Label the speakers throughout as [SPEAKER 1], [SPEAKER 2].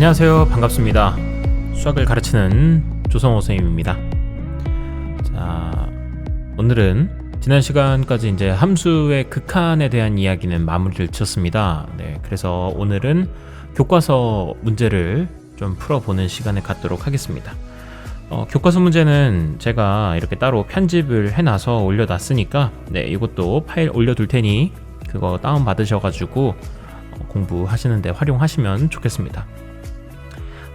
[SPEAKER 1] 안녕하세요. 반갑습니다. 수학을 가르치는 조성호 선생님입니다. 자, 오늘은 지난 시간까지 이제 함수의 극한에 대한 이야기는 마무리를 지었습니다. 네, 그래서 오늘은 교과서 문제를 좀 풀어보는 시간을 갖도록 하겠습니다. 교과서 문제는 제가 이렇게 따로 편집을 해놔서 올려놨으니까 이것도 파일 올려둘 테니 그거 다운받으셔가지고 공부하시는데 활용하시면 좋겠습니다.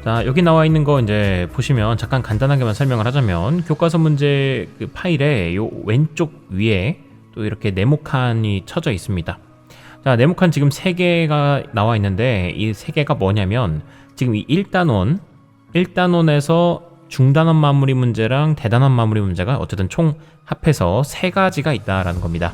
[SPEAKER 1] 자, 여기 나와 있는 거 이제 보시면 잠깐 간단하게만 설명을 하자면 교과서 문제 그 파일에 요 왼쪽 위에 또 이렇게 네모칸이 쳐져 있습니다. 자, 네모칸 지금 3개가 나와 있는데 이 3개가 뭐냐면 지금 이 1단원에서 중단원 마무리 문제랑 대단원 마무리 문제가 어쨌든 총 합해서 3가지가 있다라는 겁니다.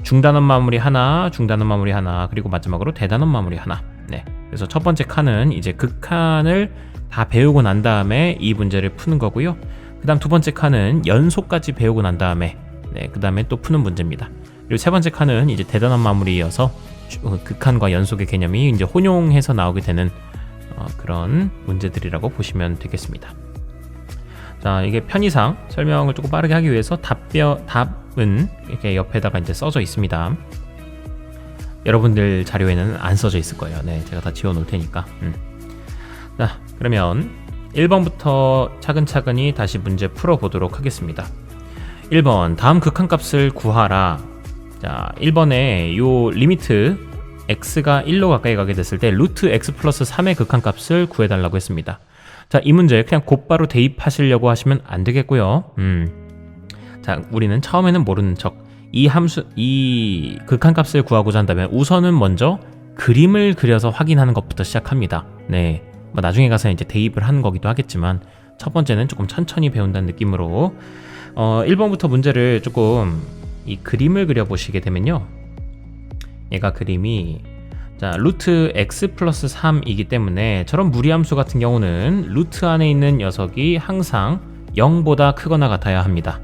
[SPEAKER 1] 중단원 마무리 하나, 중단원 마무리 하나, 그리고 마지막으로 대단원 마무리 하나. 네. 그래서 첫 번째 칸은 이제 극한을 다 배우고 난 다음에 이 문제를 푸는 거고요. 그 다음 두 번째 칸은 연속까지 배우고 난 다음에 그 다음에 또 푸는 문제입니다. 그리고 세 번째 칸은 이제 대단원 마무리이어서 극한과 연속의 개념이 이제 혼용해서 나오게 되는 그런 문제들이라고 보시면 되겠습니다. 자, 이게 편의상 설명을 조금 빠르게 하기 위해서 답은 이렇게 옆에다가 이제 써져 있습니다. 여러분들 자료에는 안 써져 있을 거예요. 네, 제가 다 지워 놓을 테니까. 자, 그러면 1번부터 차근차근히 다시 문제 풀어보도록 하겠습니다. 1번, 다음 극한값을 구하라. 자, 1번에 요 리미트 x가 1로 가까이 가게 됐을 때 루트 x 플러스 3의 극한값을 구해달라고 했습니다. 자, 이 문제 그냥 곧바로 대입하시려고 하시면 안 되겠고요. 자, 우리는 처음에는 모르는 척 이 극한값을 구하고자 한다면 우선은 먼저 그림을 그려서 확인하는 것부터 시작합니다. 네, 뭐 나중에 가서 이제 대입을 하는 거기도 하겠지만 첫 번째는 조금 천천히 배운다는 느낌으로 1번부터 문제를 조금 이 그림을 그려보시게 되면요, 얘가 그림이 자, 루트 x 플러스 3이기 때문에 저런 무리함수 같은 경우는 루트 안에 있는 녀석이 항상 0보다 크거나 같아야 합니다.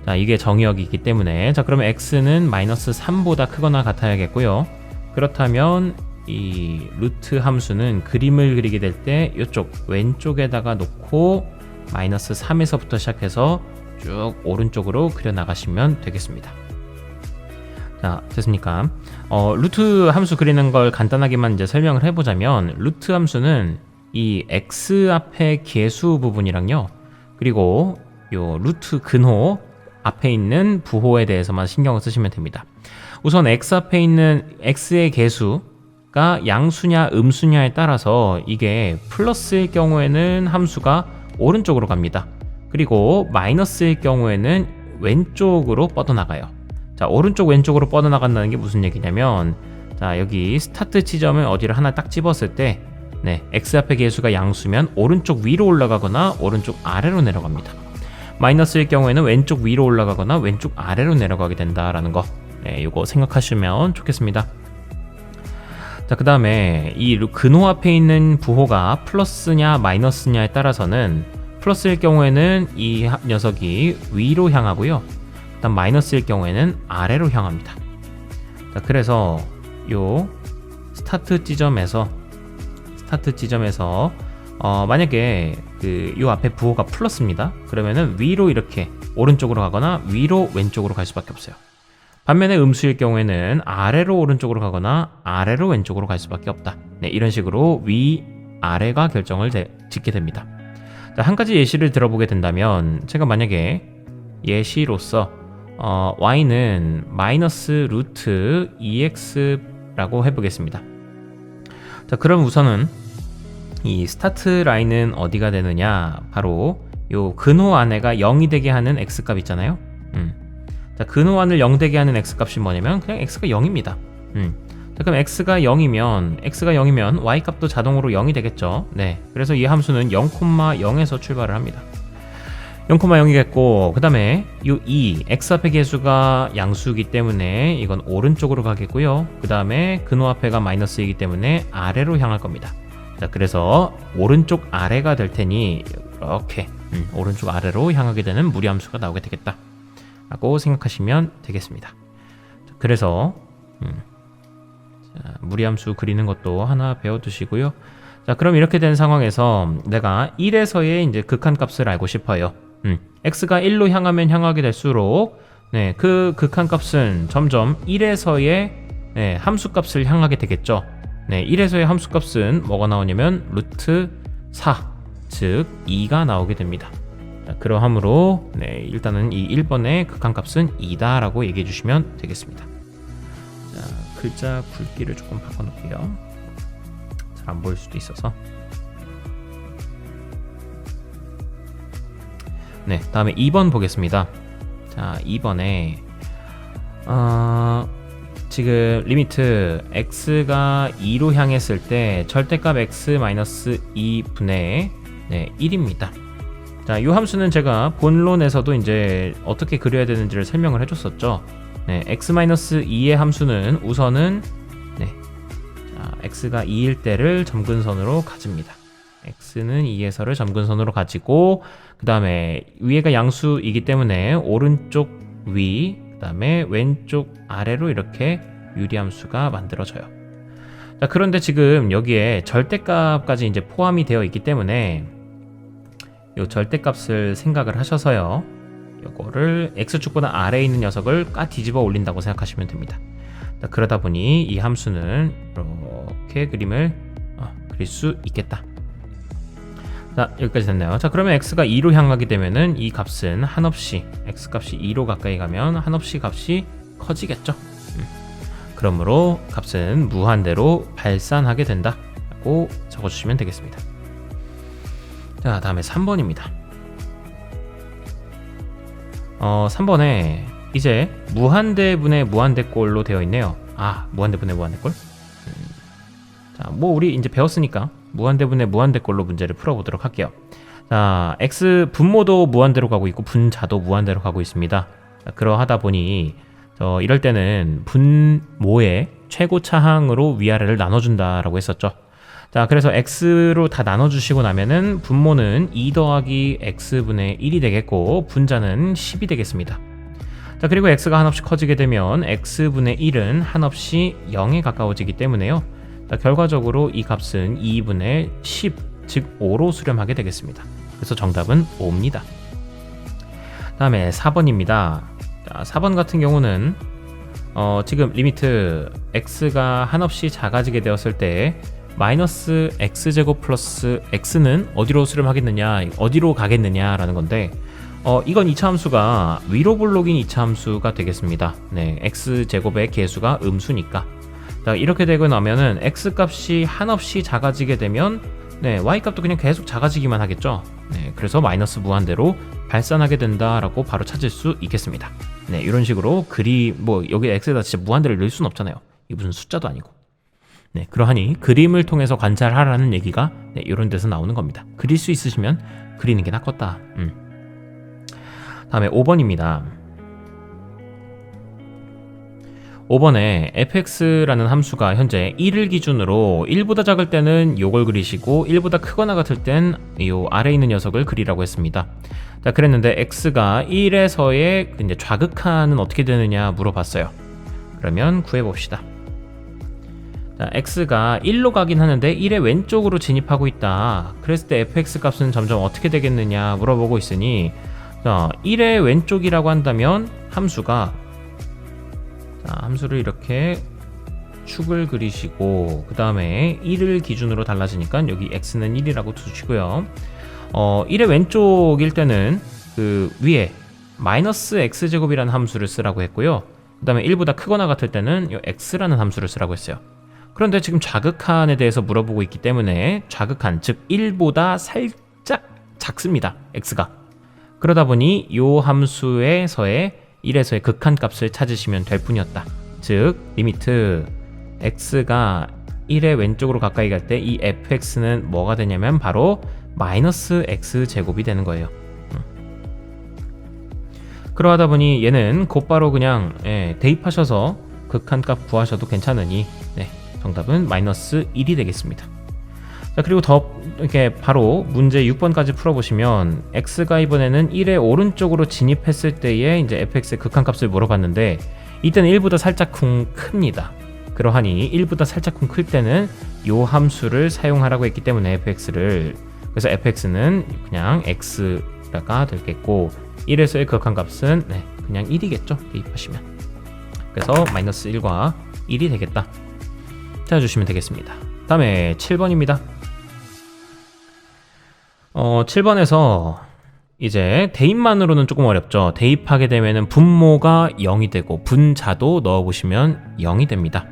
[SPEAKER 1] 자, 이게 정의역이기 때문에 자, 그러면 x는 마이너스 3보다 크거나 같아야겠고요. 그렇다면 이 루트 함수는 그림을 그리게 될 때 이쪽 왼쪽에다가 놓고 마이너스 3에서부터 시작해서 쭉 오른쪽으로 그려 나가시면 되겠습니다. 자, 됐습니까? 루트 함수 그리는 걸 간단하게만 이제 설명을 해보자면 루트 함수는 이 x 앞에 계수 부분이랑요, 그리고 요 루트 근호 앞에 있는 부호에 대해서만 신경을 쓰시면 됩니다. 우선 x 앞에 있는 x의 계수가 양수냐 음수냐에 따라서 이게 플러스일 경우에는 함수가 오른쪽으로 갑니다. 그리고 마이너스일 경우에는 왼쪽으로 뻗어나가요. 자, 오른쪽 왼쪽으로 뻗어나간다는 게 무슨 얘기냐면, 자, 여기 스타트 지점을 어디를 하나 딱 집었을 때 x 앞의 계수가 양수면 오른쪽 위로 올라가거나 오른쪽 아래로 내려갑니다. 마이너스일 경우에는 왼쪽 위로 올라가거나 왼쪽 아래로 내려가게 된다라는 거, 이거 생각하시면 좋겠습니다. 자, 그 다음에 이 근호 앞에 있는 부호가 플러스냐 마이너스냐에 따라서는 플러스일 경우에는 이 녀석이 위로 향하고요, 일단 마이너스일 경우에는 아래로 향합니다. 자, 그래서 요 스타트 지점에서 만약에 요 앞에 부호가 플러스입니다. 그러면은 위로 이렇게 오른쪽으로 가거나 위로 왼쪽으로 갈 수밖에 없어요. 반면에 음수일 경우에는 아래로 오른쪽으로 가거나 아래로 왼쪽으로 갈 수밖에 없다. 네, 이런 식으로 위 아래가 결정을 짓게 됩니다. 자, 한 가지 예시를 들어보게 된다면 제가 만약에 예시로서 y는 마이너스 루트 2x라고 해보겠습니다. 자, 그럼 우선은 이 스타트 라인은 어디가 되느냐, 바로 요 근호 안에가 0이 되게 하는 x값 있잖아요. 자, 근호 안을 0 되게 하는 x값이 뭐냐면 그냥 x가 0입니다. 자, 그럼 x가 0이면 y 값도 자동으로 0이 되겠죠. 네, 그래서 이 함수는 0,0에서 출발을 합니다. 0,0이겠고, 그 다음에 이 x 앞의 계수가 양수이기 때문에 이건 오른쪽으로 가겠고요. 그 다음에 근호 앞에가 마이너스이기 때문에 아래로 향할 겁니다. 자, 그래서 오른쪽 아래가 될 테니 이렇게 오른쪽 아래로 향하게 되는 무리함수가 나오게 되겠다 라고 생각하시면 되겠습니다. 자, 그래서 무리함수 그리는 것도 하나 배워두시고요. 자, 자, 그럼 이렇게 된 상황에서 내가 1에서의 이제 극한값을 알고 싶어요. x가 1로 향하면 향하게 될수록 네, 그 극한값은 점점 1에서의 네, 함수값을 향하게 되겠죠. 네, 1에서의 함수값은 뭐가 나오냐면 루트 4, 즉 2가 나오게 됩니다. 자, 그러함으로 네, 일단은 이 1번의 극한값은 2다 라고 얘기해 주시면 되겠습니다. 자, 글자 굵기를 조금 바꿔놓을게요. 잘 안 보일 수도 있어서. 네, 다음에 2번 보겠습니다. 자, 2번에 지금 리미트 x가 2로 향했을 때 절대값 x-2분의 네, 1입니다. 자, 이 함수는 제가 본론에서도 이제 어떻게 그려야 되는지를 설명을 해줬었죠. 네, x-2의 함수는 우선은 네, 자, x가 2일 때를 점근선으로 가집니다. x는 2에서를 점근선으로 가지고 그 다음에 위에가 양수이기 때문에 오른쪽 위, 그 다음에 왼쪽 아래로 이렇게 유리함수가 만들어져요. 자, 그런데 지금 여기에 절대값까지 이제 포함이 되어 있기 때문에 이 절대값을 생각을 하셔서요, 요거를 x축보다 아래에 있는 녀석을 까 뒤집어 올린다고 생각하시면 됩니다. 자, 그러다 보니 이 함수는 이렇게 그림을 그릴 수 있겠다. 자, 여기까지 됐네요. 자, 그러면 x가 2로 향하게 되면은 이 값은 한없이 x값이 2로 가까이 가면 한없이 값이 커지겠죠. 그러므로 값은 무한대로 발산하게 된다 라고 적어주시면 되겠습니다. 자, 다음에 3번입니다. 3번에 이제 무한대분의 무한대꼴로 되어 있네요. 무한대분의 무한대꼴. 자, 뭐 우리 이제 배웠으니까 무한대분의 무한대꼴로 문제를 풀어보도록 할게요. 자, x 분모도 무한대로 가고 있고 분자도 무한대로 가고 있습니다. 자, 그러하다 보니 이럴 때는 분모의 최고차항으로 위아래를 나눠준다라고 했었죠. 자, 그래서 x로 다 나눠주시고 나면은 분모는 2 더하기 x분의 1이 되겠고 분자는 10이 되겠습니다. 자, 그리고 x가 한없이 커지게 되면 x분의 1은 한없이 0에 가까워지기 때문에요. 자, 결과적으로 이 값은 2분의 10, 즉 5로 수렴하게 되겠습니다. 그래서 정답은 5입니다. 다음에 4번입니다. 자, 4번 같은 경우는 지금 리미트 x가 한없이 작아지게 되었을 때 마이너스 x제곱 플러스 x는 어디로 수렴하겠느냐, 어디로 가겠느냐 라는 건데 이건 2차 함수가 위로 볼록인 2차 함수가 되겠습니다. 네, x제곱의 개수가 음수니까. 자, 이렇게 되고 나면은 x값이 한없이 작아지게 되면 네, y값도 그냥 계속 작아지기만 하겠죠. 네, 그래서 마이너스 무한대로 발산하게 된다라고 바로 찾을 수 있겠습니다. 네, 이런 식으로 뭐 여기 x에다 진짜 무한대를 넣을 수는 없잖아요. 이게 무슨 숫자도 아니고. 네, 그러하니 그림을 통해서 관찰하라는 얘기가 네, 이런 데서 나오는 겁니다. 그릴 수 있으시면 그리는 게 낫겠다. 다음에 5번입니다. 5번에 fx라는 함수가 현재 1을 기준으로 1보다 작을 때는 요걸 그리시고 1보다 크거나 같을 땐 요 아래에 있는 녀석을 그리라고 했습니다. 자, 그랬는데 x가 1에서의 이제 좌극한은 어떻게 되느냐 물어봤어요. 그러면 구해봅시다. 자, x가 1로 가긴 하는데 1의 왼쪽으로 진입하고 있다. 그랬을 때 fx 값은 점점 어떻게 되겠느냐 물어보고 있으니, 자, 1의 왼쪽이라고 한다면 함수가, 자, 함수를 이렇게 축을 그리시고 그 다음에 1을 기준으로 달라지니까 여기 x는 1이라고 두시고요. 1의 왼쪽일 때는 그 위에 마이너스 x제곱이라는 함수를 쓰라고 했고요. 그 다음에 1보다 크거나 같을 때는 이 x라는 함수를 쓰라고 했어요. 그런데 지금 좌극한에 대해서 물어보고 있기 때문에 좌극한, 즉 1보다 살짝 작습니다, x가. 그러다 보니 이 함수에서의 1에서의 극한값을 찾으시면 될 뿐이었다. 즉 리미트 x가 1의 왼쪽으로 가까이 갈 때 이 fx는 뭐가 되냐면 바로 마이너스 x제곱이 되는 거예요. 그러하다 보니 얘는 곧바로 그냥 대입하셔서 극한값 구하셔도 괜찮으니 네, 정답은 마이너스 1이 되겠습니다. 자, 그리고 더 이렇게 바로 문제 6번까지 풀어보시면 x가 이번에는 1의 오른쪽으로 진입했을 때의 이제 fx의 극한값을 물어봤는데 이때는 1보다 살짝 큽니다. 그러하니 1보다 살짝쿵 클 때는 요 함수를 사용하라고 했기 때문에 fx를, 그래서 fx는 그냥 x가 되겠고 1에서의 극한값은 그냥 1이겠죠. 대입하시면. 그래서 마이너스 1과 1이 되겠다. 찾아주시면 되겠습니다. 다음에 7번입니다. 7번에서 이제 대입만으로는 조금 어렵죠. 대입하게 되면은 분모가 0이 되고 분자도 넣어보시면 0이 됩니다.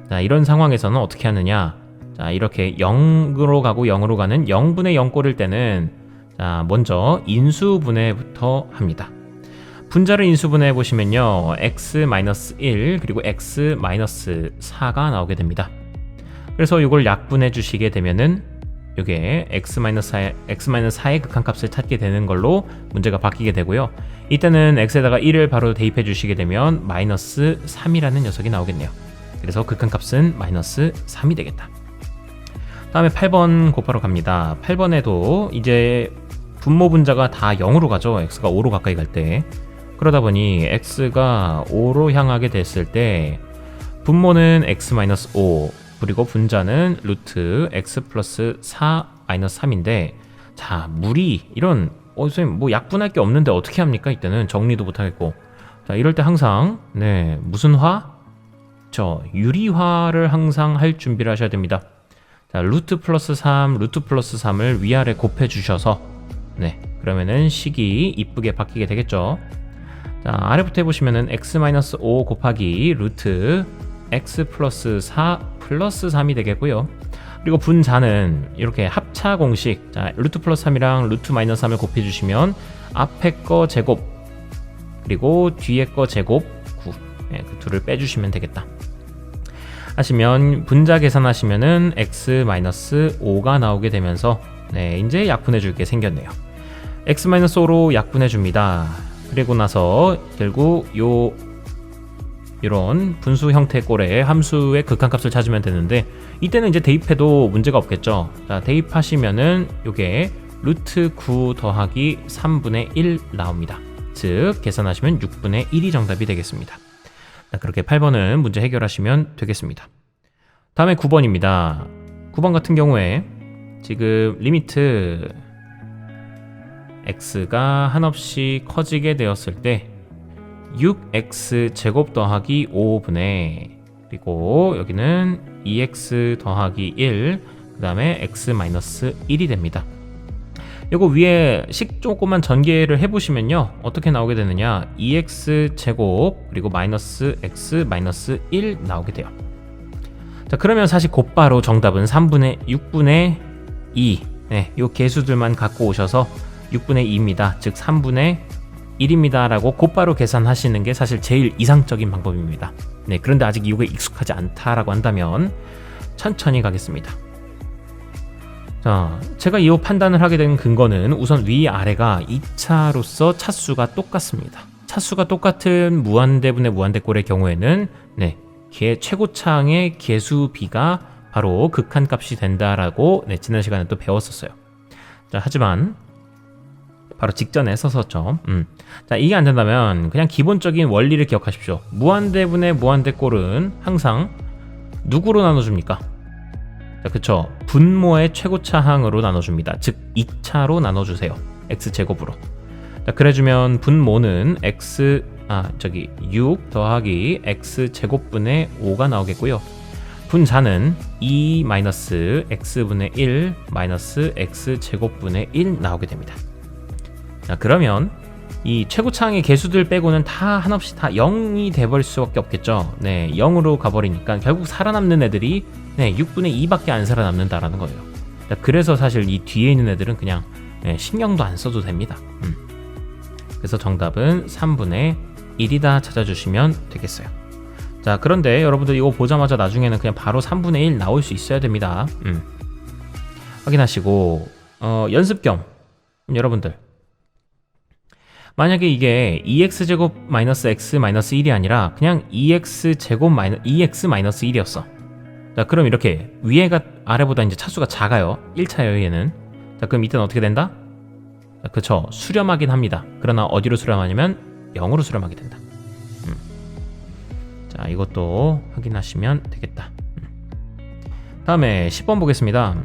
[SPEAKER 1] 자, 이런 상황에서는 어떻게 하느냐. 자, 이렇게 0으로 가고 0으로 가는 0분의 0 꼴일 때는 자, 먼저 인수분해부터 합니다. 분자를 인수분해해 보시면요, x-1 그리고 x-4가 나오게 됩니다. 그래서 이걸 약분해 주시게 되면은 이게 x-4의 극한값을 찾게 되는 걸로 문제가 바뀌게 되고요. 이때는 x에다가 1을 바로 대입해 주시게 되면 마이너스 3이라는 녀석이 나오겠네요. 그래서 극한값은 마이너스 3이 되겠다. 다음에 8번 곱하러 갑니다. 8번에도 이제 분모 분자가 다 0으로 가죠. x가 5로 가까이 갈 때. 그러다 보니 x가 5로 향하게 됐을 때 분모는 x-5 그리고 분자는 루트 x 플러스 4 마이너스 3인데, 자, 무리 이런 선생님 뭐 약분할 게 없는데 어떻게 합니까? 이때는 정리도 못하겠고. 자, 이럴 때 항상 무슨 화? 유리화를 항상 할 준비를 하셔야 됩니다. 자, 루트 플러스 3 루트 플러스 3을 위아래 곱해 주셔서 그러면은 식이 이쁘게 바뀌게 되겠죠. 자, 아래부터 해보시면은 x-5 곱하기 루트 x 플러스 4 플러스 3이 되겠고요. 그리고 분자는 이렇게 합차 공식, 자, 루트 플러스 3이랑 루트 마이너스 3을 곱해주시면 앞에 거 제곱 그리고 뒤에 거 제곱 9, 그 둘을 빼주시면 되겠다 하시면 분자 계산하시면은 x-5가 나오게 되면서 이제 약분해 줄 게 생겼네요. x-5로 약분해 줍니다. 그리고 나서 결국 이런 분수 형태 꼴의 함수의 극한값을 찾으면 되는데, 이때는 이제 대입해도 문제가 없겠죠. 자, 대입하시면은 요게 루트 9 더하기 3분의 1 나옵니다. 즉 계산하시면 6분의 1이 정답이 되겠습니다. 자, 그렇게 8번은 문제 해결하시면 되겠습니다. 다음에 9번입니다. 9번 같은 경우에 지금 리미트 x가 한없이 커지게 되었을 때 6x 제곱 더하기 5분의, 그리고 여기는 2x 더하기 1, 그 다음에 x-1이 됩니다. 이거 위에 식 조금만 전개를 해보시면요, 어떻게 나오게 되느냐, 2x 제곱 그리고 마이너스 x 마이너스 1 나오게 돼요. 자, 그러면 사실 곧바로 정답은 6분의 2, 요 개수들만 갖고 오셔서 6분의 2입니다. 즉 3분의 1입니다 라고 곧바로 계산하시는 게 사실 제일 이상적인 방법입니다. 그런데 아직 이게 익숙하지 않다라고 한다면 천천히 가겠습니다. 자, 제가 이 판단을 하게 된 근거는 우선 위아래가 2차로서 차수가 똑같습니다. 차수가 똑같은 무한대분의 무한대꼴의 경우에는 최고차항의 개수비가 바로 극한값이 된다라고 지난 시간에 또 배웠었어요. 자, 하지만 바로 직전에 썼었죠. 자, 이게 안 된다면 그냥 기본적인 원리를 기억하십시오. 무한대분의 무한대꼴은 항상 누구로 나눠줍니까? 자, 그쵸. 분모의 최고차항으로 나눠줍니다. 즉 2차로 나눠주세요. x제곱으로. 자, 그래주면 분모는 6 더하기 x제곱분의 5가 나오겠고요. 분자는 2 마이너스 x분의 1 마이너스 x제곱분의 1 나오게 됩니다. 자, 그러면 이 최고차항의 개수들 빼고는 다 한없이 다 0이 돼버릴 수밖에 없겠죠. 0으로 가버리니까 결국 살아남는 애들이 6분의 2밖에 안 살아남는다라는 거예요. 자, 그래서 사실 이 뒤에 있는 애들은 그냥 신경도 안 써도 됩니다. 그래서 정답은 3분의 1이다 찾아주시면 되겠어요. 자, 그런데 여러분들 이거 보자마자 나중에는 그냥 바로 3분의 1 나올 수 있어야 됩니다. 확인하시고 연습 겸 여러분들, 만약에 이게 2x제곱 마이너스 x 마이너스 1이 아니라 그냥 2x제곱 2x 마이너스 1이었어. 자, 그럼 이렇게 위에가 아래보다 이제 차수가 작아요. 1차예요, 얘는. 자, 그럼 이때는 어떻게 된다? 자, 그쵸. 수렴하긴 합니다. 그러나 어디로 수렴하냐면 0으로 수렴하게 된다. 자, 자, 이것도 확인하시면 되겠다. 다음에 10번 보겠습니다.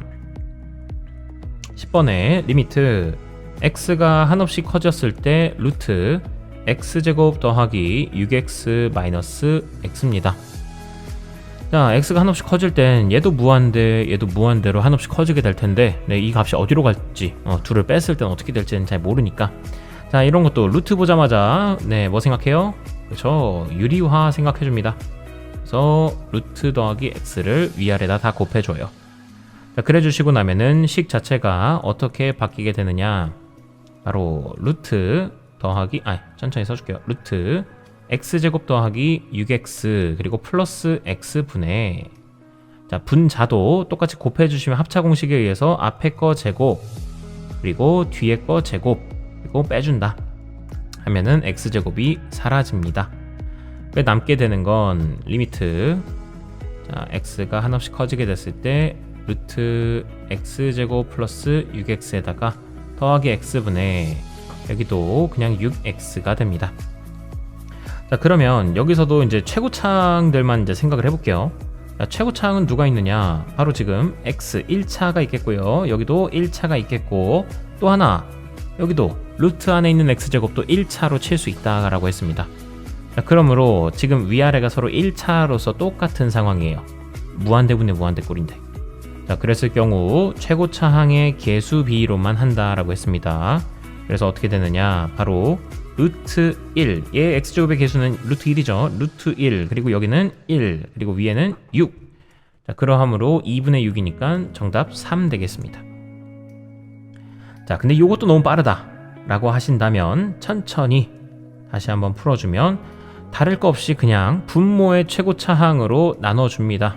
[SPEAKER 1] 10번에 리미트 x가 한없이 커졌을 때 루트 x제곱 더하기 6x 마이너스 x입니다. 자, x가 한없이 커질 땐 얘도 무한대, 얘도 무한대로 한없이 커지게 될 텐데, 네, 이 값이 어디로 갈지, 둘을 뺐을 땐 어떻게 될지는 잘 모르니까. 자, 이런 것도 루트 보자마자, 네, 뭐 생각해요? 그렇죠, 유리화 생각해줍니다. 그래서 루트 더하기 x를 위아래다 다 곱해줘요. 자, 그래 주시고 나면은 식 자체가 어떻게 바뀌게 되느냐, 바로 루트 더하기, 천천히 써줄게요. 루트 x제곱 더하기 6x 그리고 플러스 x분의, 자, 분자도 똑같이 곱해주시면 합차 공식에 의해서 앞에 거 제곱 그리고 뒤에 거 제곱 그리고 빼준다 하면은 x제곱이 사라집니다. 그 남게 되는 건 리미트, 자, x가 한없이 커지게 됐을 때 루트 x제곱 플러스 6x에다가 더하기 x분의, 여기도 그냥 6x가 됩니다. 자, 그러면 여기서도 이제 최고차항들만 이제 생각을 해볼게요. 자, 최고차항은 누가 있느냐? 바로 지금 x 1차가 있겠고요. 여기도 1차가 있겠고, 또 하나 여기도 루트 안에 있는 x제곱도 1차로 칠 수 있다라고 했습니다. 자, 그러므로 지금 위아래가 서로 1차로서 똑같은 상황이에요. 무한대분의 무한대꼴인데. 자, 그랬을 경우 최고차항의 개수 비로만 한다라고 했습니다. 그래서 어떻게 되느냐? 바로 루트 1, 얘 x제곱의 개수는 루트 1이죠. 루트 1, 그리고 여기는 1, 그리고 위에는 6. 자, 그러함으로 2분의 6이니까 정답 3 되겠습니다. 자, 근데 이것도 너무 빠르다 라고 하신다면 천천히 다시 한번 풀어주면 다를 거 없이 그냥 분모의 최고차항으로 나눠줍니다.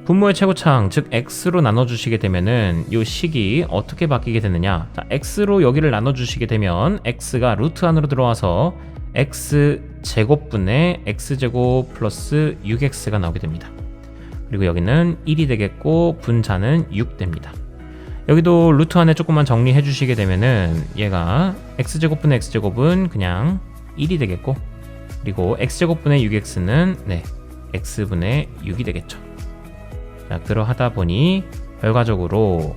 [SPEAKER 1] 분모의 최고차항, 즉 x로 나눠주시게 되면은 이 식이 어떻게 바뀌게 되느냐. 자, x로 여기를 나눠주시게 되면 x가 루트 안으로 들어와서 x제곱분의 x제곱 플러스 6x가 나오게 됩니다. 그리고 여기는 1이 되겠고 분자는 6 됩니다. 여기도 루트 안에 조금만 정리해 주시게 되면은 얘가 x제곱분의 x제곱은 그냥 1이 되겠고, 그리고 x제곱분의 6x는 네, x분의 6이 되겠죠. 자, 그러하다 보니 결과적으로,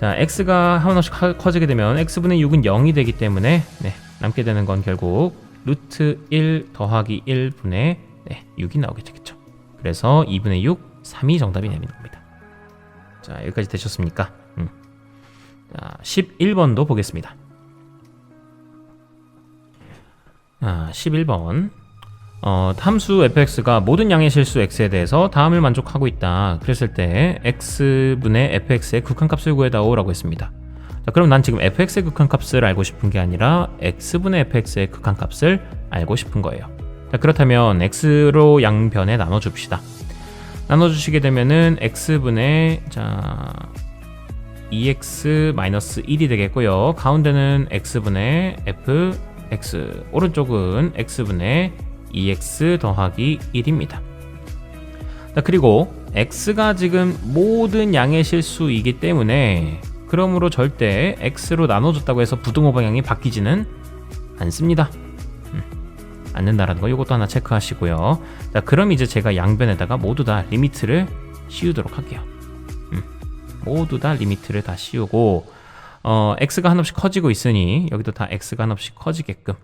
[SPEAKER 1] 자, x가 한없이 커지게 되면 x분의 6은 0이 되기 때문에 네, 남게 되는 건 결국 루트 1 더하기 1분의 6이 나오게 되겠죠. 그래서 2분의 6, 3이 정답이 되는 겁니다. 자, 여기까지 되셨습니까? 자, 11번도 보겠습니다. 11번. 함수 fx가 모든 양의 실수 x에 대해서 다음을 만족하고 있다. 그랬을 때 x분의 fx의 극한값을 구해다오 라고 했습니다. 자, 그럼 난 지금 fx의 극한값을 알고 싶은 게 아니라 x분의 fx의 극한값을 알고 싶은 거예요. 자, 그렇다면 x로 양변에 나눠줍시다. 나눠주시게 되면은 x분의, 자, 2x-1이 되겠고요. 가운데는 x분의 fx, 오른쪽은 x분의 2x 더하기 1입니다. 자, 그리고 x가 지금 모든 양의 실수이기 때문에 그러므로 절대 x로 나눠줬다고 해서 부등호 방향이 바뀌지는 않습니다. 않는다라는 거 이것도 하나 체크하시고요. 자, 그럼 이제 제가 양변에다가 모두 다 리미트를 씌우도록 할게요. 모두 다 리미트를 다 씌우고, x가 한없이 커지고 있으니 여기도 다 x가 한없이 커지게끔,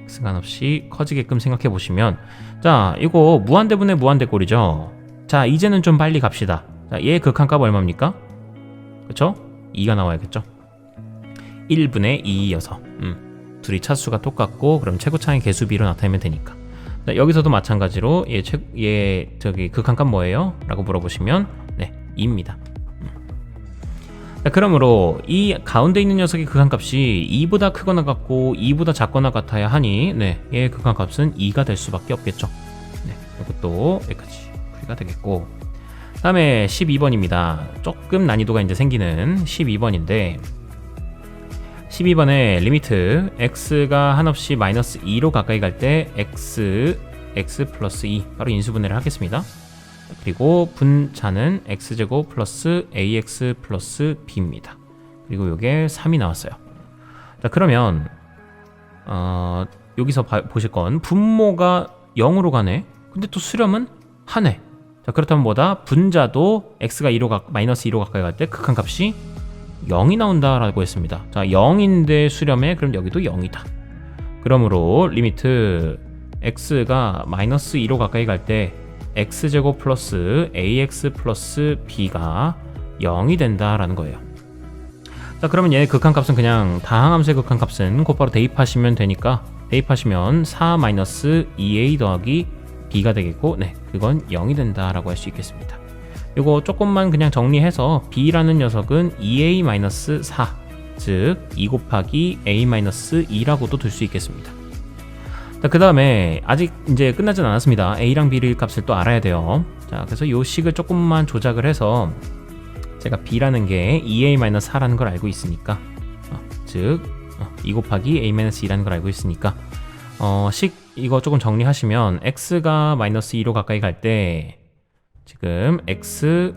[SPEAKER 1] x가 한없이 커지게끔 생각해 보시면, 자, 이거 무한대분의 무한대꼴이죠. 자, 이제는 좀 빨리 갑시다. 자, 얘의 극한값 얼마입니까? 그쵸? 2가 나와야겠죠. 1분의 2이어서 둘이 차수가 똑같고, 그럼 최고차항의 개수비로 나타내면 되니까. 자, 여기서도 마찬가지로 얘 저기 극한값 뭐예요? 라고 물어보시면 네, 2입니다. 자, 그러므로 이 가운데 있는 녀석의 극한값이 2보다 크거나 같고 2보다 작거나 같아야 하니 네, 얘의 극한값은 2가 될 수밖에 없겠죠. 네, 이것도 여기까지 풀이가 되겠고, 다음에 12번입니다. 조금 난이도가 이제 생기는 12번인데, 12번에 리미트 x가 한없이 마이너스 2로 가까이 갈 때 x 플러스 2, 바로 인수분해를 하겠습니다. 그리고 분자는 x제곱 플러스 ax 플러스 b입니다. 그리고 이게 3이 나왔어요. 자, 그러면 여기서 보실 건 분모가 0으로 가네. 근데 또 수렴은 하네. 자, 그렇다면 뭐다? 분자도 x가 2로 마이너스 2로 가까이 갈 때 극한값이 0이 나온다라고 했습니다. 자, 0인데 수렴해. 그럼 여기도 0이다. 그러므로 리미트 x가 마이너스 2로 가까이 갈 때 x제곱 플러스 ax 플러스 b가 0이 된다라는 거예요. 자, 그러면 얘의 극한값은 그냥 다항함수의 극한값은 곧바로 대입하시면 되니까 대입하시면 4 마이너스 2a 더하기 b가 되겠고, 네, 그건 0이 된다라고 할 수 있겠습니다. 이거 조금만 그냥 정리해서 b라는 녀석은 2a 마이너스 4, 즉 2 곱하기 a 마이너스 2라고도 둘 수 있겠습니다. 자, 그 다음에 아직 이제 끝나진 않았습니다. a랑 b의 값을 또 알아야 돼요. 자, 그래서 이 식을 조금만 조작을 해서 제가 b라는 게 2a-4라는 걸 알고 있으니까 즉 2 곱하기 a-2라는 걸 알고 있으니까 식 이거 조금 정리하시면 x가 마이너스 2로 가까이 갈 때 지금 x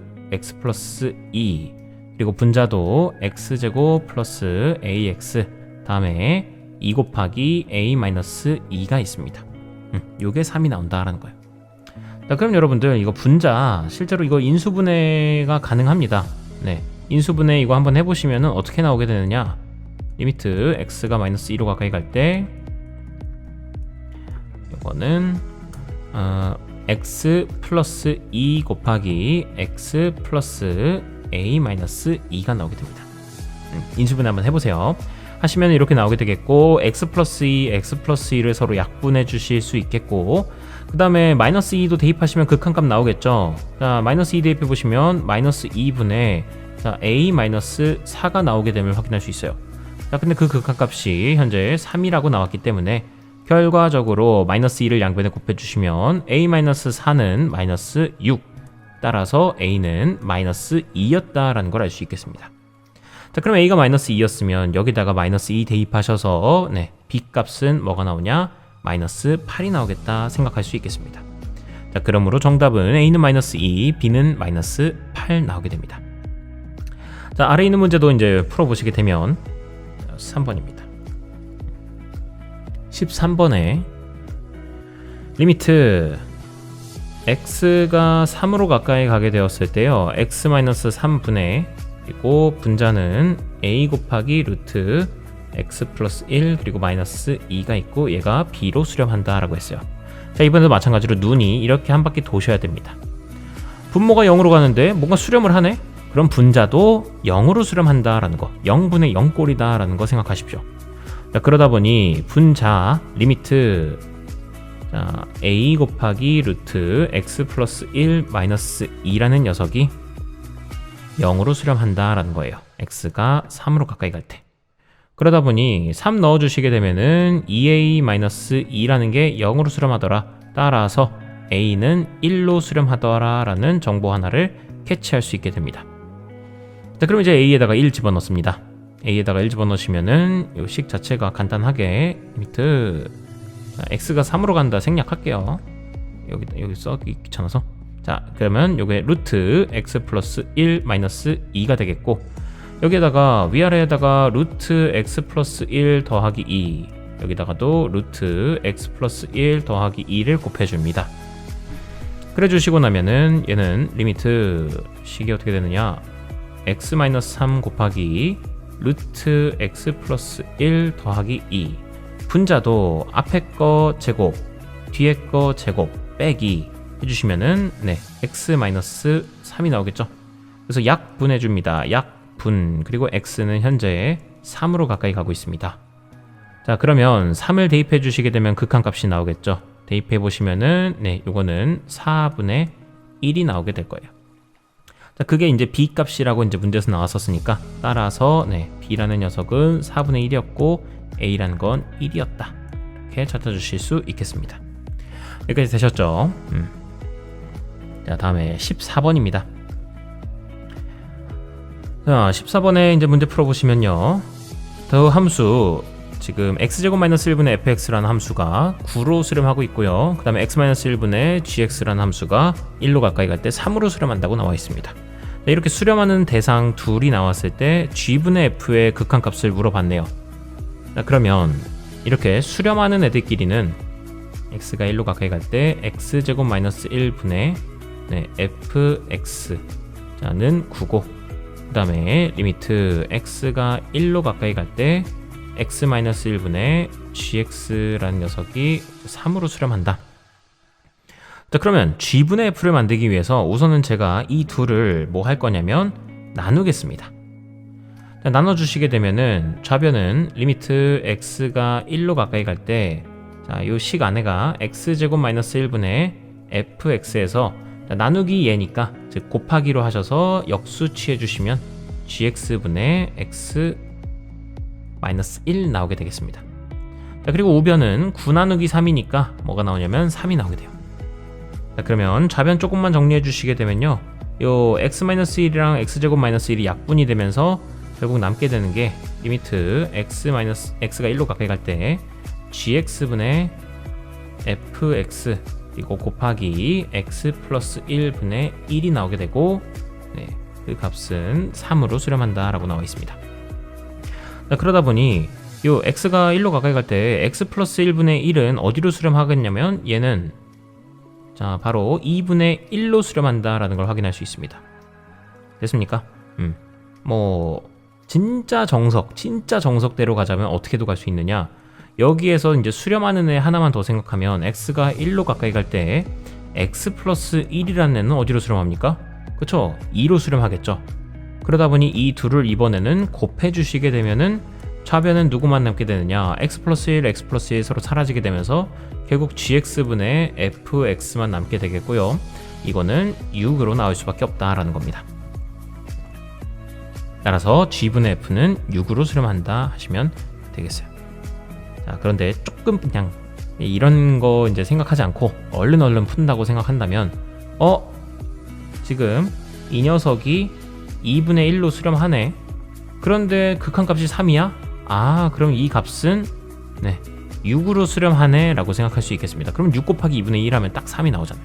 [SPEAKER 1] 플러스 2 그리고 분자도 x제곱 플러스 ax 다음에 2 곱하기 a-2가 있습니다. 요게 3이 나온다라는 거예요. 자, 그럼 여러분들 이거 분자 실제로 이거 인수분해가 가능합니다. 네, 인수분해 이거 한번 해보시면은 어떻게 나오게 되느냐? 리미트 x가 마이너스 2로 가까이 갈 때 이거는 x 플러스 2 곱하기 x 플러스 a 마이너스 2가 나오게 됩니다. 인수분해 한번 해보세요. 하시면 이렇게 나오게 되겠고, x 플러스 2, x 플러스 2를 서로 약분해 주실 수 있겠고, 그 다음에 마이너스 2도 대입하시면 극한값 나오겠죠. 자, 마이너스 2 대입해 보시면 마이너스 2분의 a 마이너스 4가 나오게 됨을 확인할 수 있어요. 자, 근데 그 극한값이 현재 3이라고 나왔기 때문에 결과적으로 마이너스 2를 양변에 곱해주시면 a 마이너스 4는 마이너스 6, 따라서 a는 마이너스 2였다라는 걸 알 수 있겠습니다. 자, 그럼 a가 마이너스 2였으면 여기다가 마이너스 2 대입하셔서 네, b 값은 뭐가 나오냐? 마이너스 8이 나오겠다 생각할 수 있겠습니다. 자, 그러므로 정답은 a는 마이너스 2, b는 마이너스 8 나오게 됩니다. 자, 아래 있는 문제도 이제 풀어보시게 되면 3번입니다. 13번에 리미트 x가 3으로 가까이 가게 되었을 때요, x-3분의 그리고 분자는 a 곱하기 루트 x 플러스 1 그리고 마이너스 2가 있고 얘가 b로 수렴한다 라고 했어요. 자, 이번에도 마찬가지로 눈이 이렇게 한 바퀴 도셔야 됩니다. 분모가 0으로 가는데 뭔가 수렴을 하네? 그럼 분자도 0으로 수렴한다 라는 거, 0분의 0꼴이다 라는 거 생각하십시오. 자, 그러다 보니 분자 리미트 a 곱하기 루트 x 플러스 1 마이너스 2라는 녀석이 0으로 수렴한다 라는 거예요. x가 3으로 가까이 갈 때. 그러다 보니 3 넣어주시게 되면은 2a-2라는 게 0으로 수렴하더라. 따라서 a는 1로 수렴하더라 라는 정보 하나를 캐치할 수 있게 됩니다. 자, 그럼 이제 a에다가 1 집어넣습니다. a에다가 1 집어넣으시면은 이 식 자체가 간단하게 리미트 x가 3으로 간다 생략할게요. 여기 써기 귀찮아서. 자, 그러면 요게 루트 x 플러스 1 마이너스 2가 되겠고, 여기에다가 위아래에다가 루트 x 플러스 1 더하기 2, 여기다가도 루트 x 플러스 1 더하기 2를 곱해줍니다. 그래 주시고 나면은 얘는 리미트 식이 어떻게 되느냐, x 마이너스 3 곱하기 루트 x 플러스 1 더하기 2, 분자도 앞에 거 제곱 뒤에 거 제곱 빼기 해주시면은 네, x-3이 나오겠죠. 그래서 약분해줍니다. 약분. 그리고 x는 현재 3으로 가까이 가고 있습니다. 자, 그러면 3을 대입해 주시게 되면 극한값이 나오겠죠. 대입해 보시면은 네, 요거는 4분의 1이 나오게 될 거예요. 자, 그게 이제 b 값이라고 이제 문제에서 나왔었으니까 따라서 네, b라는 녀석은 4분의 1이었고 a라는 건 1이었다. 이렇게 찾아주실 수 있겠습니다. 여기까지 되셨죠? 자, 다음에 14번입니다. 자, 14번에 이제 문제 풀어보시면요, 더 함수 지금 x제곱 마이너스 1분의 fx라는 함수가 9로 수렴하고 있고요. 그 다음에 x-1분의 gx라는 함수가 1로 가까이 갈 때 3으로 수렴한다고 나와 있습니다. 자, 이렇게 수렴하는 대상 둘이 나왔을 때 g분의 f의 극한값을 물어봤네요. 자, 그러면 이렇게 수렴하는 애들끼리는 x가 1로 가까이 갈 때 x제곱 마이너스 1분의 fx는 9고, 그 다음에 리미트 x가 1로 가까이 갈 때 x 마이너스 1분의 gx라는 녀석이 3으로 수렴한다. 자, 그러면 g분의 f를 만들기 위해서 우선은 제가 이 둘을 뭐 할 거냐면 나누겠습니다. 자, 나눠주시게 되면은 좌변은 리미트 x가 1로 가까이 갈 때, 자, 요 식 안에가 x제곱 마이너스 1분의 fx에서 나누기 얘니까 즉 곱하기로 하셔서 역수 취해주시면 gx분의 x 마이너스 1 나오게 되겠습니다. 자, 그리고 우변은 9 나누기 3이니까 뭐가 나오냐면 3이 나오게 돼요. 자, 그러면 좌변 조금만 정리해 주시게 되면요, 요 x-1이랑 x제곱-1이 약분이 되면서 결국 남게 되는 게 리미트 x가 1로 가까이 갈 때 gx분의 fx 그리고 곱하기 x 플러스 1분의 1이 나오게 되고, 그 값은 3으로 수렴한다 라고 나와 있습니다. 자, 그러다 보니 요 x가 1로 가까이 갈 때 x 플러스 1분의 1은 어디로 수렴하겠냐면 얘는 자 바로 2분의 1로 수렴한다 라는 걸 확인할 수 있습니다. 됐습니까? 뭐 진짜 정석대로 가자면 어떻게도 갈 수 있느냐, 여기에서 이제 수렴하는 애 하나만 더 생각하면 x가 1로 가까이 갈 때 x 플러스 1이라는 애는 어디로 수렴합니까? 그쵸? 2로 수렴하겠죠. 그러다 보니 이 둘을 이번에는 곱해 주시게 되면은 좌변은 누구만 남게 되느냐, x 플러스 1, x 플러스 1 서로 사라지게 되면서 결국 gx분의 fx만 남게 되겠고요. 이거는 6으로 나올 수밖에 없다라는 겁니다. 따라서 g분의 f는 6으로 수렴한다 하시면 되겠어요. 자, 그런데 조금 그냥 이런 거 이제 생각하지 않고 얼른 푼다고 생각한다면 지금 이 녀석이 2분의 1로 수렴하네. 그런데 극한값이 3이야? 아, 그럼 이 값은 6으로 수렴하네 라고 생각할 수 있겠습니다. 그럼 6 곱하기 2분의 1 하면 딱 3이 나오잖아요.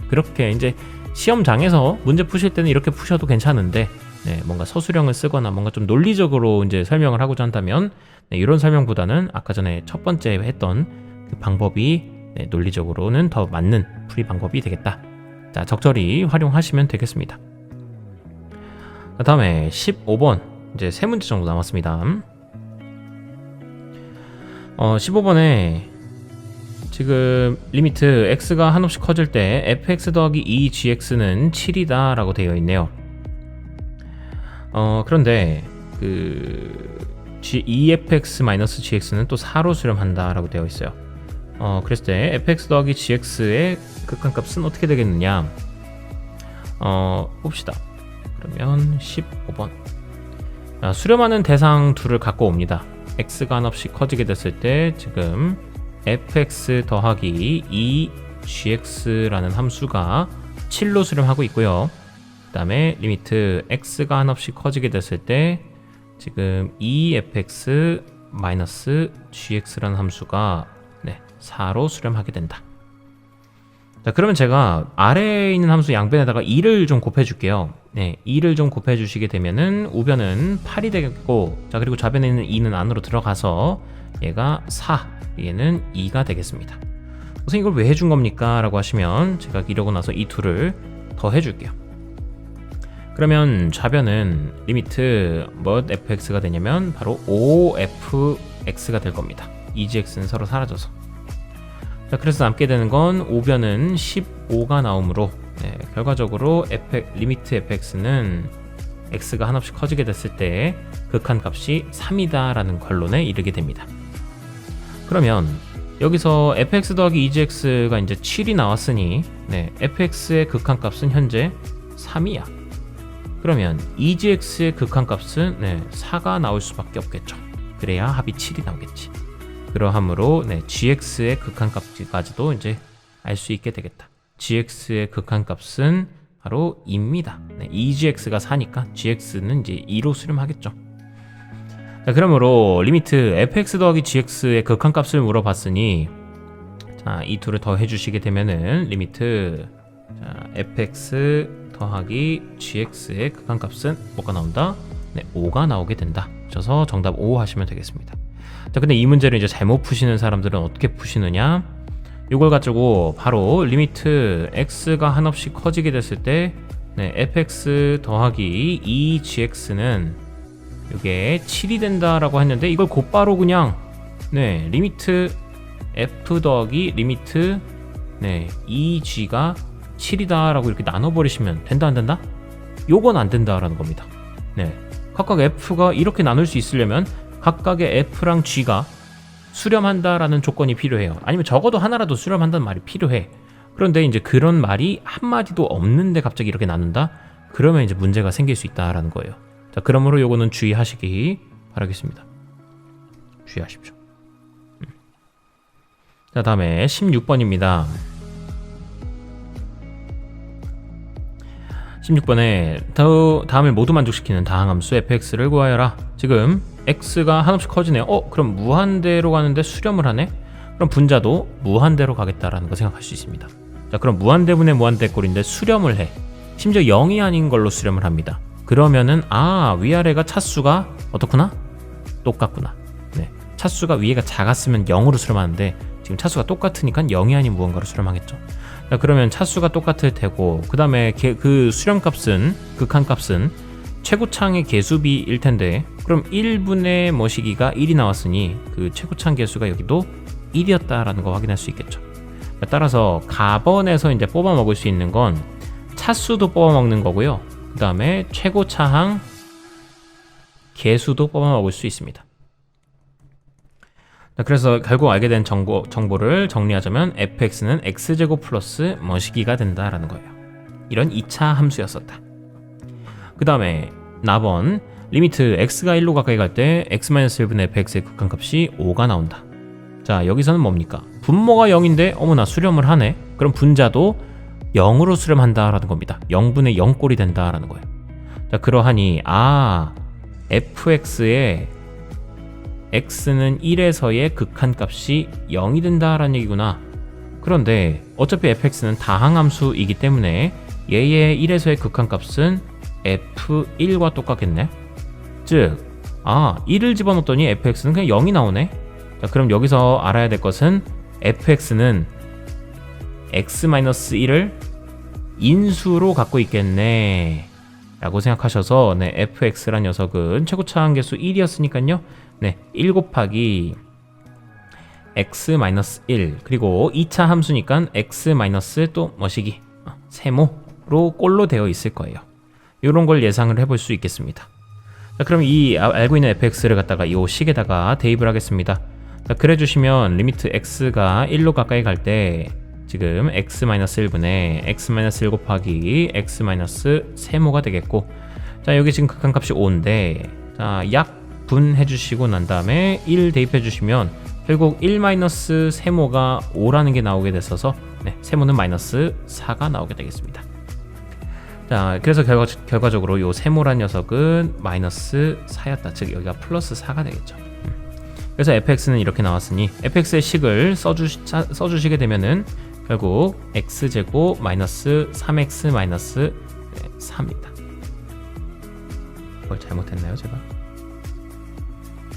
[SPEAKER 1] 그렇게 이제 시험장에서 문제 푸실 때는 이렇게 푸셔도 괜찮은데, 뭔가 서술형을 쓰거나 뭔가 좀 논리적으로 이제 설명을 하고자 한다면 이런 설명보다는 아까 전에 첫 번째 했던 그 방법이 논리적으로는 더 맞는 풀이 방법이 되겠다. 자, 적절히 활용하시면 되겠습니다. 그 다음에 15번 이제 3문제 정도 남았습니다. 15번에 지금 리미트 x가 한없이 커질 때 fx 더하기 2gx는 7이다 라고 되어 있네요. 그런데 그 efx-gx는 또 4로 수렴한다 라고 되어 있어요. 그랬을 때 fx 더하기 gx의 극한값은 어떻게 되겠느냐, 봅시다. 그러면 15번 수렴하는 대상 둘을 갖고 옵니다. x가 한없이 커지게 됐을 때 지금 fx 더하기 2gx라는 함수가 7로 수렴하고 있고요. 그 다음에 리미트 x가 한없이 커지게 됐을 때 지금 2fx-gx라는 함수가 4로 수렴하게 된다. 자, 그러면 제가 아래에 있는 함수 양변에다가 2를 좀 곱해 줄게요. 2를 좀 곱해 주시게 되면은 우변은 8이 되겠고, 자, 그리고 좌변에 있는 2는 안으로 들어가서 얘가 4, 얘는 2가 되겠습니다. 우선 이걸 왜 해준 겁니까? 라고 하시면 제가 이러고 나서 이 둘을 더 해줄게요. 그러면 좌변은 리미트 fx가 되냐면 바로 5fx가 될 겁니다. 2gx는 서로 사라져서. 자, 그래서 남게 되는 건 우변은 15가 나오므로 결과적으로 리미트 fx는 x가 한없이 커지게 됐을 때 극한값이 3이다 라는 결론에 이르게 됩니다. 그러면 여기서 fx 더하기 2gx가 이제 7이 나왔으니 fx의 극한값은 현재 3이야. 그러면 2gx의 극한값은 4가 나올 수밖에 없겠죠. 그래야 합이 7이 나오겠지. 그러하므로 gx의 극한값까지도 이제 알 수 있게 되겠다. gx의 극한값은 바로 2입니다. 2gx가 4니까 gx는 이제 2로 수렴하겠죠. 자, 그러므로 리미트 fx 더하기 gx의 극한값을 물어봤으니, 자, 이 둘을 더 해주시게 되면은 리미트 fx 더하기 gx의 극한값은 뭐가 나온다? 5가 나오게 된다. 그래서 정답 5 하시면 되겠습니다. 자, 근데 이 문제를 이제 잘못 푸시는 사람들은 어떻게 푸시느냐? 이걸 가지고 바로 리미트 x가 한없이 커지게 됐을 때 네, fx 더하기 2gx는 이게 7이 된다라고 했는데 이걸 곧바로 그냥 네, 리미트 f 더하기 리미트 네, 2g가 7이다라고 이렇게 나눠버리시면 된다 안 된다? 요건 안 된다라는 겁니다. 네, 각각 f가 이렇게 나눌 수 있으려면 각각의 f랑 g가 수렴한다라는 조건이 필요해요. 아니면 적어도 하나라도 수렴한다는 말이 필요해. 그런데 이제 그런 말이 한마디도 없는데 갑자기 이렇게 나눈다? 그러면 이제 문제가 생길 수 있다라는 거예요. 자, 그러므로 요거는 주의하시기 바라겠습니다. 주의하십시오. 자, 다음에 16번입니다. 16번에 다음을 모두 만족시키는 다항함수 fx를 구하여라. 지금 x가 한없이 커지네요. 그럼 무한대로 가는데 수렴을 하네? 그럼 분자도 무한대로 가겠다라는 거 생각할 수 있습니다. 자, 그럼 무한대분의 무한대 꼴인데 수렴을 해. 심지어 0이 아닌 걸로 수렴을 합니다. 그러면은 위아래가 차수가 어떻구나? 똑같구나. 네, 차수가 위에가 작았으면 0으로 수렴하는데 지금 차수가 똑같으니까 0이 아닌 무언가로 수렴하겠죠. 자, 그러면 차수가 똑같을 테고 그 다음에 그 수렴값은 극한값은 최고창의 개수비일 텐데 그럼 1분의 뭐시기가 1이 나왔으니 그 최고창 개수가 여기도 1이었다라는 거 확인할 수 있겠죠. 따라서 가번에서 이제 뽑아 먹을 수 있는 건 차수도 뽑아 먹는 거고요. 그 다음에 최고차항 개수도 뽑아 먹을 수 있습니다. 자, 그래서 결국 알게 된 정보를 정리하자면 fx는 x제곱 플러스 뭐시기가 된다라는 거예요. 이런 2차 함수였었다. 그 다음에 나번 리미트 x가 1로 가까이 갈 때 x-1분의 fx의 극한값이 5가 나온다. 자, 여기서는 뭡니까? 분모가 0인데 어머나 수렴을 하네. 그럼 분자도 0으로 수렴한다라는 겁니다. 0분의 0꼴이 된다라는 거예요. 자, 그러하니 fx의 x는 1에서의 극한값이 0이 된다라는 얘기구나. 그런데 어차피 fx는 다항함수이기 때문에 얘의 1에서의 극한값은 f1과 똑같겠네. 즉 1을 집어넣었더니 fx는 그냥 0이 나오네. 자, 그럼 여기서 알아야 될 것은 fx는 x-1을 인수로 갖고 있겠네 라고 생각하셔서 네, fx란 녀석은 최고차항 개수 1이었으니까요. 네, 1 곱하기 x-1 그리고 2차 함수니까 x- 또 뭐시기 세모로 꼴로 되어 있을 거예요. 이런 걸 예상을 해볼 수 있겠습니다. 자, 그럼 이 알고 있는 fx를 갖다가 이 식에다가 대입을 하겠습니다. 자, 그래 주시면 리미트 x가 1로 가까이 갈 때 지금 x-1분의 x-1 곱하기 x-세모가 되겠고, 자, 여기 지금 극한값이 5인데 자, 약분 해주시고 난 다음에 1 대입해 주시면 결국 1-세모가 5라는 게 나오게 됐어서 네, 세모는 -4가 나오게 되겠습니다. 자, 그래서 결과적으로 요 세모란 녀석은 -4였다. 즉 여기가 +4가 되겠죠. 그래서 fx는 이렇게 나왔으니 fx의 식을 써주시게 되면은 결국 x제곱 -3x 4입니다. 뭘 잘못했나요 제가?